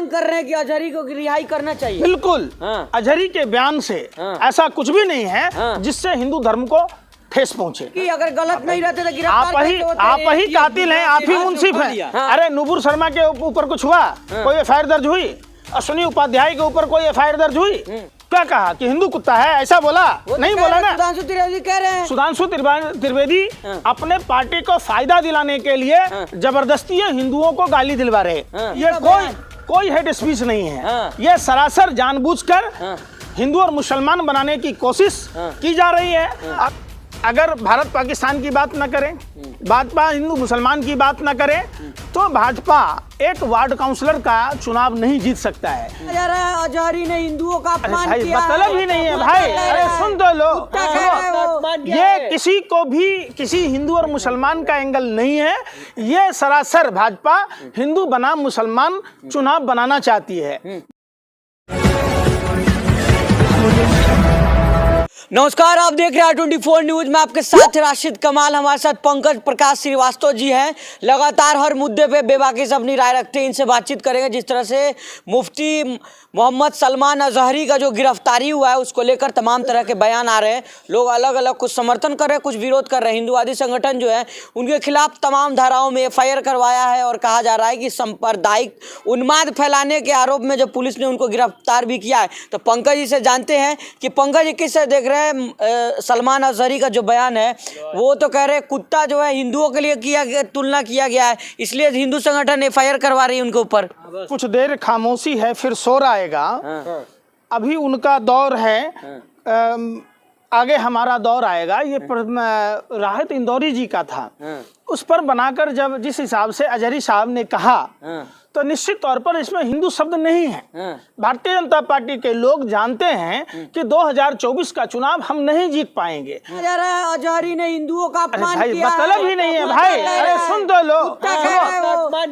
मांग कर रहे हैं कि अजहरी को रिहाई करना चाहिए। बिल्कुल। अजहरी के बयान से ऐसा कुछ भी नहीं है जिससे हिंदू धर्म को ठेस पहुंचे। कि अगर गलत नहीं रहते तो गिरफ्तार आप ही कातिल हैं, आप ही मुंसिफ हैं। अरे नुपुर शर्मा के ऊपर कुछ हुआ, कोई एफआईआर दर्ज हुई? अश्विनी उपाध्याय के ऊपर कोई एफआईआर दर्ज हुई? क्या कहा कि हिंदू कुत्ता है, ऐसा बोला? नहीं बोला ना। सुधांशु त्रिवेदी कह रहे हैं, सुधांशु त्रिवेदी अपने पार्टी को फायदा दिलाने के लिए जबरदस्ती हिंदुओं को गाली दिलवा रहे। ये कोई हेड स्पीच नहीं है, ये सरासर जानबूझकर हिंदू और मुसलमान बनाने की कोशिश की जा रही है। अगर भारत पाकिस्तान की बात न करें, भाजपा हिंदू मुसलमान की बात न करे, तो भाजपा एक वार्ड काउंसलर का चुनाव नहीं जीत सकता है। अजहरी ने हिंदुओं का अपमान किया, मतलब ही नहीं है भाई। अरे सुन तो लो, ये किसी को भी किसी हिंदू और मुसलमान का एंगल नहीं है। ये सरासर भाजपा हिंदू बनाम मुसलमान चुनाव बनाना चाहती है। नमस्कार, आप देख रहे हैं R24 न्यूज में, आपके साथ राशिद कमाल। हमारे साथ पंकज प्रकाश श्रीवास्तव जी हैं। लगातार हर मुद्दे पे बेबाकी से अपनी राय रखते हैं, इनसे बातचीत करेंगे। जिस तरह से मुफ्ती मोहम्मद सलमान अजहरी का जो गिरफ्तारी हुआ है उसको लेकर तमाम तरह के बयान आ रहे हैं। लोग अलग अलग कुछ समर्थन कर रहे हैं, कुछ विरोध कर रहे हैं। हिंदुवादी संगठन जो है उनके खिलाफ तमाम धाराओं में एफआईआर करवाया है और कहा जा रहा है कि सांप्रदायिक उन्माद फैलाने के आरोप में जब पुलिस ने उनको गिरफ्तार भी किया है। तो पंकज जी से जानते हैं कि पंकज जी किससे देख रहे हैं सलमान अजहरी का जो बयान है, वो तो कह रहे हैं कुत्ता जो है हिंदुओं के लिए तुलना किया गया है, इसलिए हिंदू संगठन एफआईआर करवा रही है उनके ऊपर। कुछ देर खामोशी है, फिर शोर आएगा। अभी उनका दौर है, आगे हमारा दौर आएगा। ये राहत इंदौरी जी का था, उस पर बनाकर जब जिस हिसाब से अजहरी साहब ने कहा, तो निश्चित तौर पर इसमें हिंदू शब्द नहीं है। भारतीय जनता पार्टी के लोग जानते हैं कि 2024 का चुनाव हम नहीं जीत पाएंगे। अजहरी ने हिंदुओं का अपमान किया, मतलब ही नहीं है भाई। अरे सुन तो लो,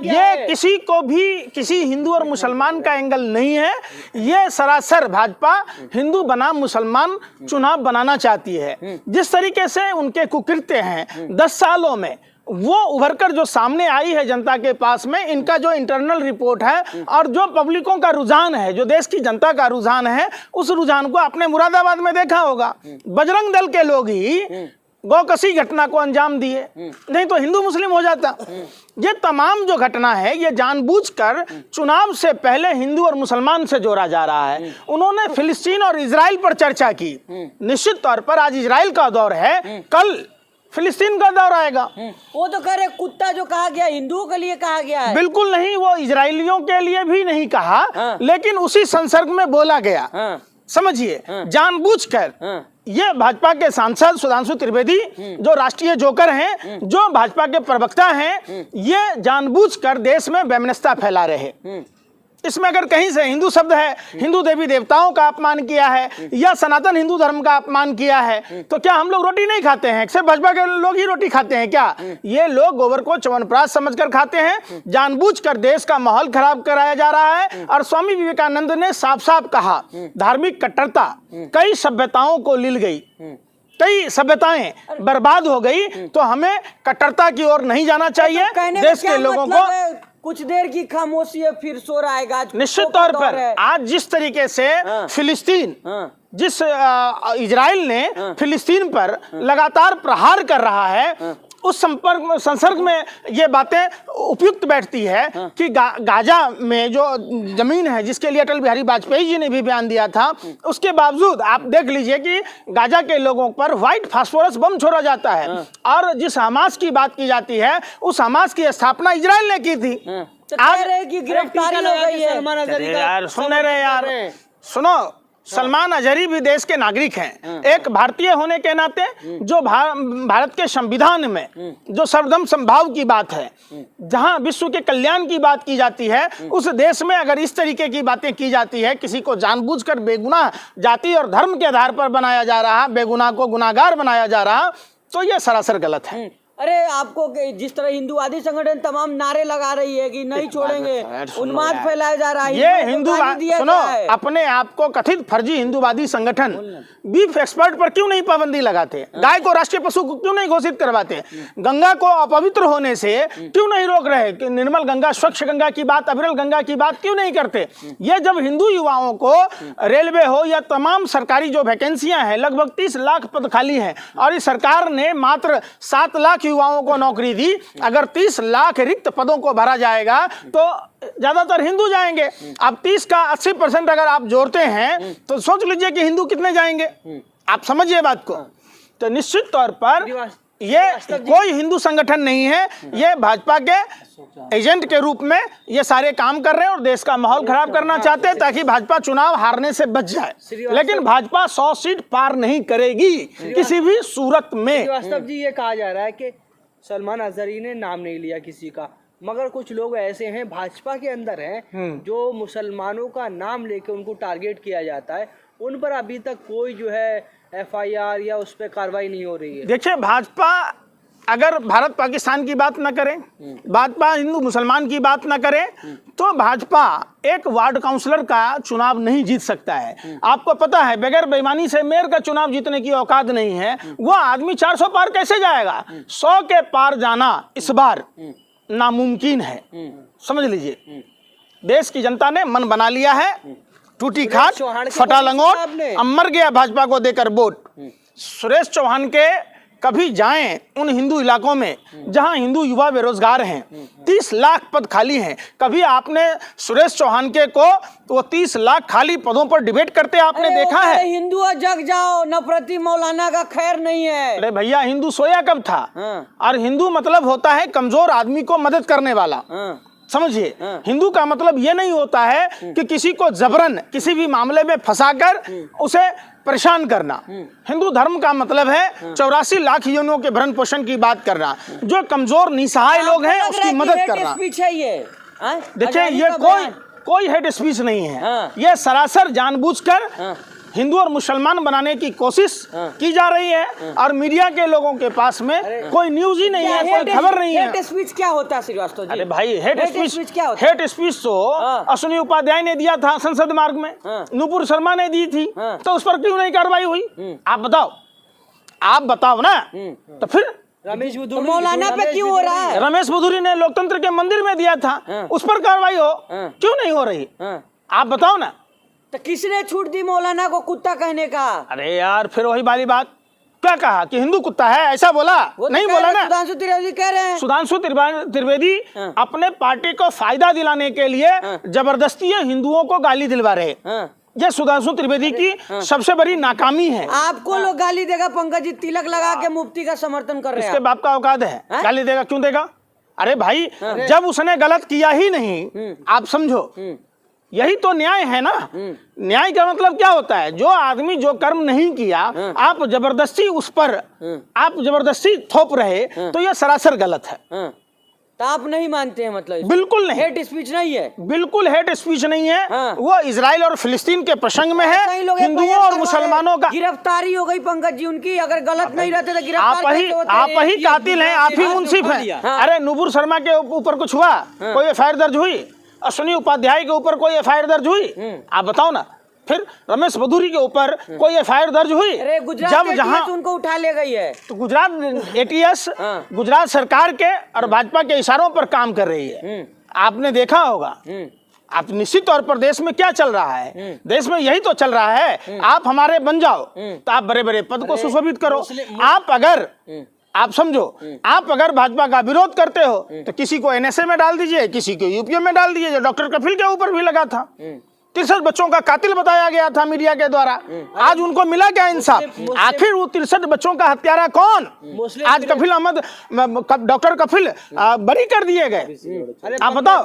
ये किसी को भी किसी हिंदू और मुसलमान का एंगल नहीं है। ये सरासर भाजपा हिंदू बनाम मुसलमान चुनाव बनाना चाहती है। जिस तरीके से उनके कुकृत्य हैं 10 सालों में, वो उभरकर जो सामने आई है जनता के पास में, इनका जो इंटरनल रिपोर्ट है और जो पब्लिकों का रुझान है, जो देश की जनता का रुझान है, उस रुझान को आपने मुरादाबाद में देखा होगा। बजरंग दल के लोग ही गौकसी घटना को अंजाम दिए, नहीं तो हिंदू मुस्लिम हो जाता। ये तमाम जो घटना है, ये जानबूझकर चुनाव से पहले हिंदू और मुसलमान से जोड़ा जा रहा है। उन्होंने फिलिस्तीन और इजराइल पर चर्चा की। निश्चित तौर पर आज इजराइल का दौर है, कल फिलिस्तीन का दौर आएगा। वो तो कह रहे कुत्ता जो कहा गया हिंदुओं के लिए कहा गया है। बिल्कुल नहीं, वो इजरायलियों के लिए भी नहीं कहा, लेकिन उसी संसर्ग में बोला गया। समझिए, जानबूझकर ये भाजपा के सांसद सुधांशु त्रिवेदी जो राष्ट्रीय जोकर हैं, जो भाजपा के प्रवक्ता हैं, ये जानबूझकर देश में वैमनस्यता फैला रहे। इसमें अगर कहीं से हिंदू शब्द है, हिंदू देवी देवताओं का अपमान किया है या सनातन हिंदू धर्म का अपमान किया है, तो क्या हम लोग रोटी नहीं खाते हैं? सिर्फ भाजपा के लोग ही रोटी खाते हैं क्या? ये लोग गोबर को च्यवनप्राश समझकर खाते हैं। जानबूझकर देश का माहौल खराब कराया जा रहा है। और स्वामी विवेकानंद ने साफ साफ कहा, धार्मिक कट्टरता कई सभ्यताओं को लील गई, कई सभ्यताएं बर्बाद हो गई, तो हमें कट्टरता की ओर नहीं जाना चाहिए। देश के लोगों को कुछ देर की खामोशी है, फिर शोर आएगा। निश्चित तौर पर आज जिस तरीके से फिलिस्तीन, जिस इजराइल ने फिलिस्तीन पर लगातार प्रहार कर रहा है, उस संसर्ग में ये बातें उपयुक्त बैठती है कि गाजा में जो जमीन है, जिसके लिए अटल बिहारी वाजपेयी जी ने भी बयान दिया था, उसके बावजूद आप देख लीजिए कि गाजा के लोगों पर व्हाइट फास्फोरस बम छोड़ा जाता है। और जिस हमास की बात की जाती है, उस हमास की स्थापना इजराइल ने की थी। आज की गिरफ्तारी हो गई है। यार सुन रहे यार, सुनो, सलमान अजहरी भी देश के नागरिक हैं। एक भारतीय होने के नाते जो भारत के संविधान में जो सर्वधर्म समभाव की बात है, जहां विश्व के कल्याण की बात की जाती है, उस देश में अगर इस तरीके की बातें की जाती है, किसी को जानबूझकर बेगुनाह जाति और धर्म के आधार पर बनाया जा रहा, बेगुनाह को गुनाहगार बनाया जा रहा, तो यह सरासर गलत है। अरे आपको जिस तरह हिंदूवादी संगठन तमाम नारे लगा रही है कि नहीं छोड़ेंगे, उन्माद फैलाया जा रहा है, ये सुनो, अपने आप को कथित फर्जी हिंदूवादी संगठन बीफ एक्सपर्ट पर क्यों नहीं पाबंदी लगाते? गाय को राष्ट्रीय पशु क्यों नहीं घोषित करवाते? गंगा को अपवित्र होने से क्यों नहीं रोक रहे? कि निर्मल गंगा, स्वच्छ गंगा की बात, अविरल गंगा की बात क्यों नहीं करते? ये जब हिंदू युवाओं को रेलवे हो या तमाम सरकारी जो वैकेंसियां हैं, लगभग 30 लाख पद खाली हैं और इस सरकार ने मात्र 7 लाख युवाओं को नौकरी दी। अगर 30 लाख रिक्त पदों को भरा जाएगा तो ज्यादातर हिंदू जाएंगे। अब 30 का 80% अगर आप जोड़ते हैं तो सोच लीजिए कि हिंदू कितने जाएंगे। आप समझिए बात को। तो निश्चित तौर पर ये कोई हिंदू संगठन नहीं है, ये भाजपा के एजेंट के रूप में ये सारे काम कर रहे हैं और देश का माहौल खराब करना चाहते हैं ताकि भाजपा चुनाव हारने से बच जाए। लेकिन भाजपा 100 सीट पार नहीं करेगी किसी भी सूरत में। श्रीवास्तव जी, ये कहा जा रहा है कि सलमान अजहरी ने नाम नहीं लिया किसी का, मगर कुछ लोग ऐसे हैं भाजपा के अंदर हैं जो मुसलमानों का नाम लेके उनको टारगेट किया जाता है, उन पर अभी तक कोई जो है FIR या उस पर कार्रवाई नहीं हो रही है। देखिए, भाजपा अगर भारत पाकिस्तान की बात न करें, भाजपा हिंदू मुसलमान की बात न करे, तो भाजपा एक वार्ड काउंसलर का चुनाव नहीं जीत सकता है। आपको पता है बगैर बेईमानी से मेयर का चुनाव जीतने की औकात नहीं है। वह आदमी 400 पार कैसे जाएगा? 100 के पार जाना इस बार नामुमकिन है। समझ लीजिए, देश की जनता ने मन बना लिया है। टूटी खाट, फटा लंगोट, अब मर गया भाजपा को देकर वोट। सुरेश चौहान के कभी जाएं उन हिंदू इलाकों में जहां हिंदू युवा बेरोजगार हैं, 30 लाख पद खाली हैं। कभी आपने सुरेश चौहान के को वो 30 लाख खाली पदों पर डिबेट करते आपने देखा है? हिंदू जग जाओ, नफरती मौलाना का खैर नहीं है। अरे भैया, हिंदू सोया कब था? और हिंदू मतलब होता है कमजोर आदमी को मदद करने वाला। समझिए, हिंदू का मतलब ये नहीं होता है कि किसी को जबरन किसी भी मामले में फंसाकर उसे परेशान करना। हिंदू धर्म का मतलब है 84 लाख योनियों के भरण पोषण की बात करना, जो कमजोर निसहाय लोग हैं उसकी मदद करना। देखिए, ये कोई हेट स्पीच नहीं है। ये सरासर जानबूझकर हिंदू और मुसलमान बनाने की कोशिश की जा रही है और मीडिया के लोगों के पास में कोई न्यूज ही नहीं है, कोई खबर नहीं है। हेट स्पीच क्या होता है श्रीवास्तव जी? अरे भाई, हेट स्पीच क्या होता है? हेट स्पीच तो अश्विनी उपाध्याय ने दिया था संसद मार्ग में, नुपुर शर्मा ने दी थी, तो उस पर क्यों नहीं कार्रवाई हुई? आप बताओ ना। तो फिर रमेश तो मौलाना पे क्यों हो रहा है? रमेश बुधूरी ने लोकतंत्र के मंदिर में दिया था, उस पर कार्रवाई क्यों नहीं हो रही? आप बताओ ना। तो किसने छूट दी मौलाना को कुत्ता कहने का? अरे यार, फिर वही वाली बात। क्या कहा कि हिंदू कुत्ता है? ऐसा बोला? नहीं बोला ना। सुधांशु त्रिवेदी कह रहे हैं। सुधांशु त्रिवेदी अपने पार्टी को फायदा दिलाने के लिए जबरदस्ती हिंदुओं को गाली दिलवा रहे। ये सुधांशु त्रिवेदी की सबसे बड़ी नाकामी है। आपको लोग गाली देगा पंकज जी, तिलक लगा के मुफ्ती का समर्थन कर रहे हैं। इसके बाप का औकात है? गाली देगा? क्यों देगा? अरे भाई, जब उसने गलत किया ही नहीं, आप समझो, यही तो न्याय है ना। न्याय का मतलब क्या होता है? जो आदमी जो कर्म नहीं किया, आप जबरदस्ती उस पर आप जबरदस्ती थोप रहे, तो यह सरासर गलत है। तो आप नहीं मानते हैं? मतलब बिल्कुल नहीं, हेट स्पीच नहीं है। बिल्कुल हेट स्पीच नहीं है। वो इजराइल और फिलिस्तीन के प्रसंग में है। हिंदुओं और मुसलमानों का गिरफ्तारी हो गई पंकज जी उनकी। अगर गलत नहीं रहते तो गिरफ्तार आप ही कातिल हैं, आप ही मुंसिफ हैं। अरे, नुपुर शर्मा के ऊपर कुछ हुआ? कोई FIR दर्ज हुई? अश्विनी उपाध्याय के ऊपर कोई FIR दर्ज हुई? आप बताओ ना। फिर रमेश बधूरी के ऊपर कोई FIR दर्ज हुई? जब जहां उनको उठा ले गई है, तो गुजरात ATS गुजरात सरकार के और भाजपा के इशारों पर काम कर रही है। आपने देखा होगा। आप निश्चित तौर पर देश में क्या चल रहा है? देश में यही तो चल रहा है, आप हमारे बन जाओ तो आप बड़े बड़े पद को सुशोभित करो। आप समझो, आप अगर भाजपा का विरोध करते हो तो किसी को NSA में डाल दीजिए, किसी को UPA में डाल दीजिए, जो डॉक्टर कफिल के ऊपर भी लगा था। 63 बच्चों का कातिल बताया गया था मीडिया के द्वारा। आज उनको मिला क्या इंसाफ? आखिर वो 63 बच्चों का हत्यारा कौन? आज कफिल अहमद, डॉक्टर कफिल बरी कर दिए गए। आप बताओ।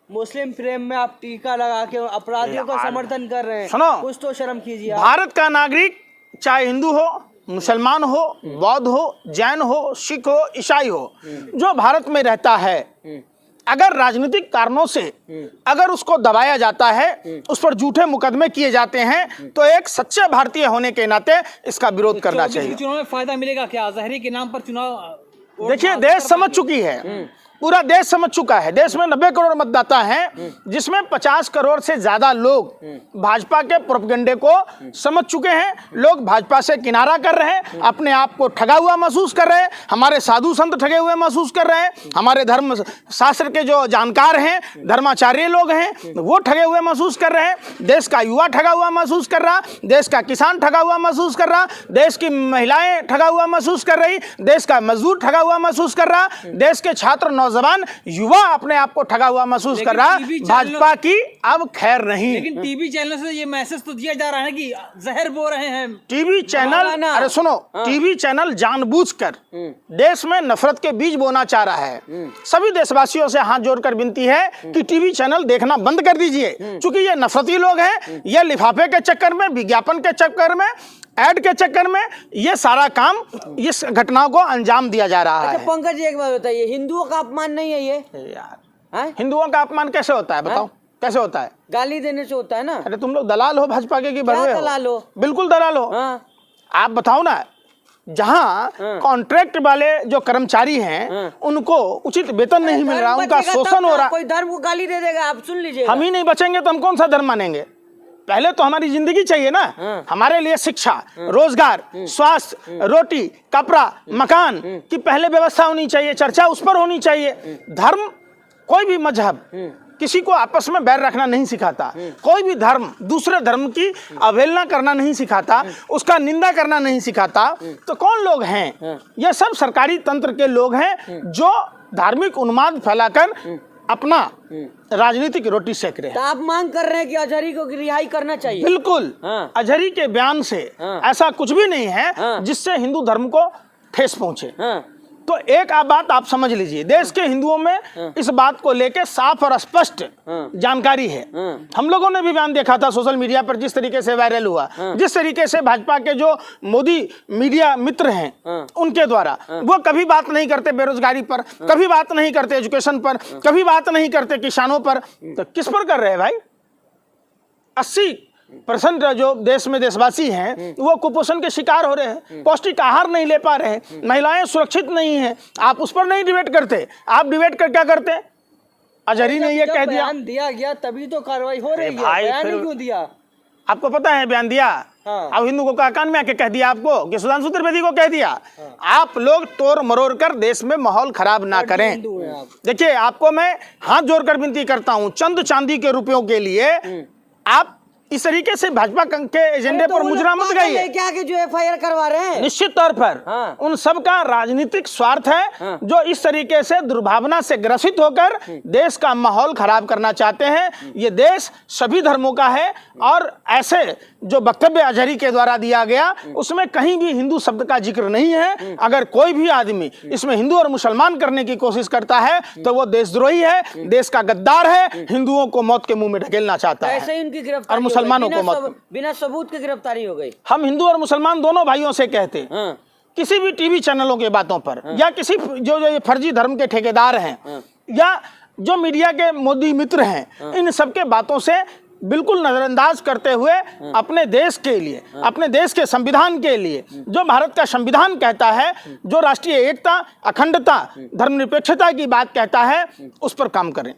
मुस्लिम प्रेम में आप टीका लगा के अपराधियों का समर्थन कर रहे हैं। सुनो, कुछ तो शर्म कीजिए। भारत का नागरिक चाहे हिंदू हो, मुसलमान हो, बौद्ध हो, जैन हो, सिख हो, ईसाई हो, जो भारत में रहता है, अगर राजनीतिक कारणों से अगर उसको दबाया जाता है, उस पर झूठे मुकदमे किए जाते हैं, तो एक सच्चे भारतीय होने के नाते इसका विरोध करना चाहिए। चुनाव में फायदा मिलेगा क्या? अजहरी के नाम पर चुनाव देखिए देश समझ चुकी है, पूरा देश समझ चुका है। देश में 90 करोड़ मतदाता हैं, जिसमें 50 करोड़ से ज्यादा लोग भाजपा के प्रोपगंडे को समझ चुके हैं। लोग भाजपा से किनारा कर रहे हैं, अपने आप को ठगा हुआ महसूस कर रहे हैं, हमारे साधु संत ठगे हुए महसूस कर रहे हैं, हमारे धर्म शास्त्र के जो जानकार हैं, धर्माचार्य लोग हैं, वो ठगे हुए महसूस कर रहे हैं। देश का युवा ठगा हुआ महसूस कर रहा, देश का किसान ठगा हुआ महसूस कर रहा, देश की महिलाएं ठगा हुआ महसूस कर रही, देश का मजदूर ठगा हुआ महसूस कर रहा, देश के छात्र नौजवान युवा अपने आप को ठगा हुआ महसूस कर रहा। भाजपा की अब खैर नहीं। लेकिन टीवी चैनल से ये मैसेज तो दिया जा रहा है कि जहर बो रहे हैं। टीवी चैनल, अरे सुनो, टीवी चैनल जानबूझकर देश में नफरत के बीज बोना चाह रहा है। सभी देशवासियों से हाथ जोड़कर विनती है कि टीवी चैनल देखना बंद कर दीजिए, क्योंकि ये नफरती लोग हैं। ये लिफाफे के चक्कर में, विज्ञापन के चक्कर में, ऐड के चक्कर में ये सारा काम, इस घटनाओं को अंजाम दिया जा रहा है। अच्छा पंकज जी एक बात बताइए, हिंदुओं का अपमान नहीं है ये? यार हिंदुओं का अपमान कैसे होता है बताओ? कैसे होता है? गाली देने से होता है ना। अरे तुम लोग दलाल हो भाजपा के कि बड़े हो? दलाल हो? बिल्कुल दलाल हो। हाँ। आप बताओ ना, जहाँ कॉन्ट्रैक्ट वाले जो कर्मचारी हैं उनको उचित वेतन नहीं मिल रहा, उनका शोषण हो रहा। कोई धर्म को गाली दे देगा, आप सुन लीजिए। हम ही नहीं बचेंगे तो हम कौन सा धर्म मानेंगे? पहले तो हमारी जिंदगी चाहिए ना। हमारे लिए शिक्षा, रोजगार, स्वास्थ्य, रोटी, कपड़ा, मकान की पहले व्यवस्था होनी चाहिए, चर्चा उस पर होनी चाहिए। धर्म, कोई भी मजहब किसी को आपस में बैर रखना नहीं सिखाता। कोई भी धर्म दूसरे धर्म की अवहेलना करना नहीं सिखाता, उसका निंदा करना नहीं सिखाता। तो कौन लोग हैं? ये सब सरकारी तंत्र के लोग हैं जो धार्मिक उन्माद फैलाकर अपना राजनीतिक रोटी सेक रहे हैं। तो आप मांग कर रहे हैं कि अजहरी को रिहाई करना चाहिए? बिल्कुल। अजहरी के बयान से ऐसा कुछ भी नहीं है जिससे हिंदू धर्म को ठेस पहुंचे। तो एक बात आप समझ लीजिए, देश के हिंदुओं में इस बात को लेकर साफ और स्पष्ट जानकारी है। हम लोगों ने भी बयान देखा था सोशल मीडिया पर, जिस तरीके से वायरल हुआ, जिस तरीके से भाजपा के जो मोदी मीडिया मित्र हैं उनके द्वारा, वो कभी बात नहीं करते बेरोजगारी पर, कभी बात नहीं करते एजुकेशन पर, कभी बात नहीं करते किसानों पर। तो किस पर कर रहे हैं भाई? 80% जो देश में देशवासी हैं वो कुपोषण के शिकार हो रहे हैं, पौष्टिक आहार नहीं ले पा रहे हैं, महिलाएं सुरक्षित नहीं हैं। आप उस पर नहीं डिबेट करते, आप डिबेट कर क्या करते? अजहरी ने ये कह दिया, बयान दिया गया तभी तो कार्रवाई हो रही है। भाई बयान फिर- ही क्यों दिया? आपको पता है बयान दिया? अब हिंदू को कान में आके कह दिया आपको कि सुधांशु त्रिवेदी को कह दिया। आप लोग तोड़ मरोड़ कर देश में माहौल खराब ना करें। हिंदू हैं आप। देखिए आपको मैं हाथ जोड़कर विनती करता हूं, चंद चांदी के रुपयों के लिए आप इस तरीके से भाजपा के एजेंडे पर मुजरा मत गई। क्या कि जो एफआईआर करवा रहे हैं, निश्चित तौर पर उन सब का राजनीतिक स्वार्थ है, जो इस तरीके से दुर्भावना से ग्रसित होकर देश का माहौल खराब करना चाहते हैं। ये देश सभी धर्मों का है और ऐसे जो वक्तव्य अजहरी के द्वारा दिया गया उसमें कहीं भी हिंदू शब्द का जिक्र नहीं है। अगर कोई भी आदमी इसमें हिंदू और मुसलमान करने की कोशिश करता है तो वो देशद्रोही है, देश का गद्दार है, हिंदुओं को मौत के मुंह में ढकेलना चाहता है। ऐसे ही उनकी गिरफ्तारी और मुसलमानों को मौत, बिना सबूत के गिरफ्तारी हो गई। हम हिंदू और मुसलमान दोनों भाइयों से कहते हैं, किसी भी टीवी चैनलों के बातों पर या किसी जो ये फर्जी धर्म के ठेकेदार हैं या जो मीडिया के मोदी मित्र हैं, इन सबके बातों से बिल्कुल नजरअंदाज करते हुए अपने देश के लिए, अपने देश के संविधान के लिए, जो भारत का संविधान कहता है, जो राष्ट्रीय एकता, अखंडता, धर्मनिरपेक्षता की बात कहता है, उस पर काम करें।